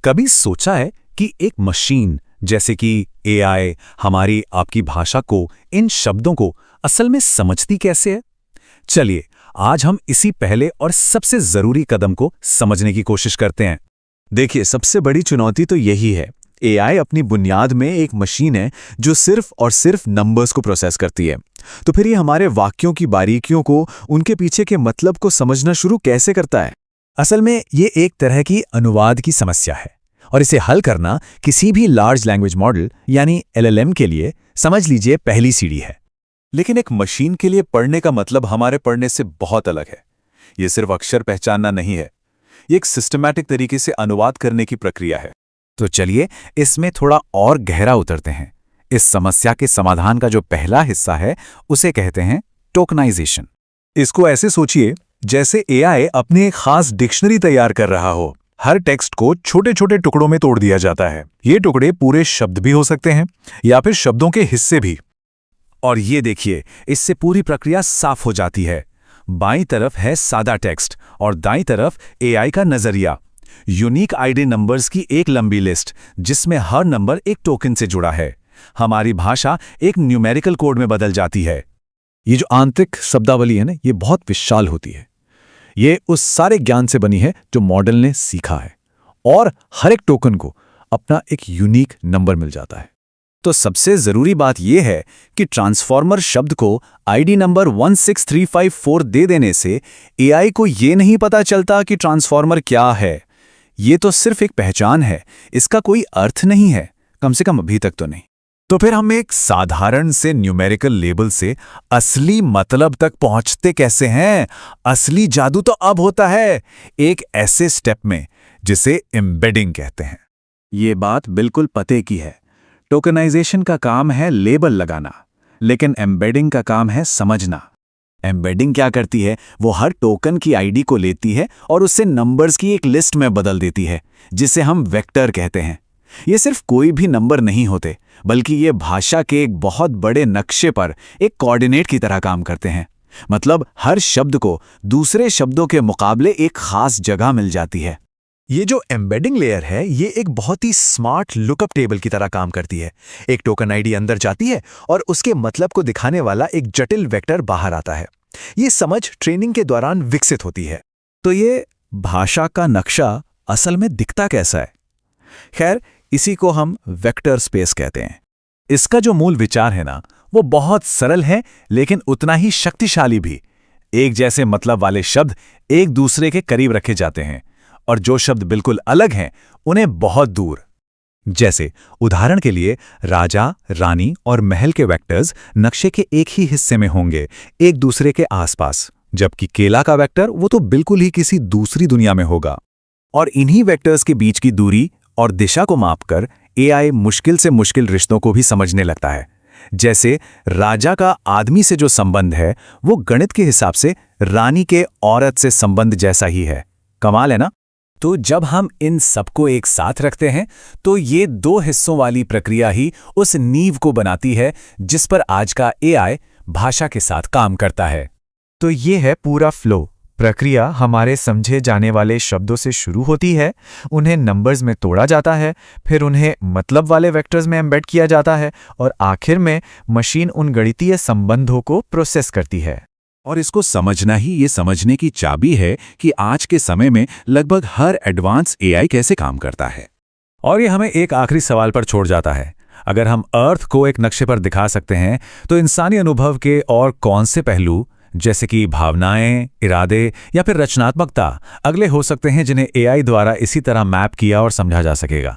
कभी सोचा है कि एक मशीन जैसे कि एआई हमारी आपकी भाषा को, इन शब्दों को असल में समझती कैसे है? चलिए आज हम इसी पहले और सबसे जरूरी कदम को समझने की कोशिश करते हैं। देखिए, सबसे बड़ी चुनौती तो यही है। एआई अपनी बुनियाद में एक मशीन है जो सिर्फ और सिर्फ नंबर्स को प्रोसेस करती है। तो फिर ये हमारे वाक्यों की बारीकियों को, उनके पीछे के मतलब को समझना शुरू कैसे करता है? असल में ये एक तरह की अनुवाद की समस्या है और इसे हल करना किसी भी लार्ज लैंग्वेज मॉडल यानी एलएलएम के लिए समझ लीजिए पहली सीढ़ी है। लेकिन एक मशीन के लिए पढ़ने का मतलब हमारे पढ़ने से बहुत अलग है। ये सिर्फ अक्षर पहचानना नहीं है, ये एक सिस्टमैटिक तरीके से अनुवाद करने की प्रक्रिया है। तो चलिए इसमें थोड़ा और गहरा उतरते हैं। इस समस्या के समाधान का जो पहला हिस्सा है उसे कहते हैं टोकनाइजेशन। इसको ऐसे सोचिए जैसे एआई अपनी एक खास डिक्शनरी तैयार कर रहा हो। हर टेक्स्ट को छोटे छोटे टुकड़ों में तोड़ दिया जाता है। ये टुकड़े पूरे शब्द भी हो सकते हैं या फिर शब्दों के हिस्से भी। और ये देखिए, इससे पूरी प्रक्रिया साफ हो जाती है। बाईं तरफ है सादा टेक्स्ट और दाईं तरफ एआई का नजरिया। यूनिक आईडी नंबर्स की एक लंबी लिस्ट जिसमें हर नंबर एक टोकन से जुड़ा है। हमारी भाषा एक न्यूमेरिकल कोड में बदल जाती है। ये जो आंतरिक शब्दावली है ना, ये बहुत विशाल होती है। ये उस सारे ज्ञान से बनी है जो मॉडल ने सीखा है, और हर एक टोकन को अपना एक यूनिक नंबर मिल जाता है। तो सबसे जरूरी बात यह है कि ट्रांसफॉर्मर शब्द को आईडी नंबर 16354 दे देने से एआई को यह नहीं पता चलता कि ट्रांसफॉर्मर क्या है। ये तो सिर्फ एक पहचान है, इसका कोई अर्थ नहीं है, कम से कम अभी तक तो नहीं। तो फिर हम एक साधारण से न्यूमेरिकल लेबल से असली मतलब तक पहुंचते कैसे हैं? असली जादू तो अब होता है एक ऐसे स्टेप में जिसे एम्बेडिंग कहते हैं। ये बात बिल्कुल पते की है। टोकनाइजेशन का काम है लेबल लगाना, लेकिन एम्बेडिंग का काम है समझना। एम्बेडिंग क्या करती है? वो हर टोकन की आईडी को लेती है और उससे नंबर्स की एक लिस्ट में बदल देती है, जिसे हम वेक्टर कहते हैं। ये सिर्फ कोई भी नंबर नहीं होते, बल्कि ये भाषा के एक बहुत बड़े नक्शे पर एक कोऑर्डिनेट की तरह काम करते हैं। मतलब हर शब्द को दूसरे शब्दों के मुकाबले एक खास जगह मिल जाती है। ये जो एम्बेडिंग लेयर है, ये एक बहुत ही स्मार्ट लुकअप टेबल की तरह काम करती है। एक टोकन आईडी अंदर जाती है और उसके मतलब को दिखाने वाला एक जटिल वेक्टर बाहर आता है। ये समझ ट्रेनिंग के दौरान विकसित होती है। तो ये भाषा का नक्शा असल में दिखता कैसा है? खैर, इसी को हम वेक्टर स्पेस कहते हैं। इसका जो मूल विचार है ना, वो बहुत सरल है लेकिन उतना ही शक्तिशाली भी। एक जैसे मतलब वाले शब्द एक दूसरे के करीब रखे जाते हैं और जो शब्द बिल्कुल अलग हैं उन्हें बहुत दूर। जैसे उदाहरण के लिए राजा, रानी और महल के वेक्टर्स नक्शे के एक ही हिस्से में होंगे, एक दूसरे के आसपास, जबकि केला का वेक्टर वो तो बिल्कुल ही किसी दूसरी दुनिया में होगा। और इन्हीं वेक्टर्स के बीच की दूरी और दिशा को मापकर एआई मुश्किल से मुश्किल रिश्तों को भी समझने लगता है। जैसे राजा का आदमी से जो संबंध है वो गणित के हिसाब से रानी के औरत से संबंध जैसा ही है। कमाल है ना? तो जब हम इन सबको एक साथ रखते हैं तो ये दो हिस्सों वाली प्रक्रिया ही उस नींव को बनाती है जिस पर आज का एआई भाषा के साथ काम करता है। तो ये है पूरा फ्लो। प्रक्रिया हमारे समझे जाने वाले शब्दों से शुरू होती है, उन्हें नंबर्स में तोड़ा जाता है, फिर उन्हें मतलब वाले वेक्टर्स में एम्बेड किया जाता है और आखिर में मशीन उन गणितीय संबंधों को प्रोसेस करती है। और इसको समझना ही ये समझने की चाबी है कि आज के समय में लगभग हर एडवांस एआई कैसे काम करता है। और ये हमें एक आखिरी सवाल पर छोड़ जाता है। अगर हम अर्थ को एक नक्शे पर दिखा सकते हैं तो इंसानी अनुभव के और कौन से पहलू, जैसे कि भावनाएं, इरादे या फिर रचनात्मकता, अगले हो सकते हैं जिन्हें एआई द्वारा इसी तरह मैप किया और समझा जा सकेगा।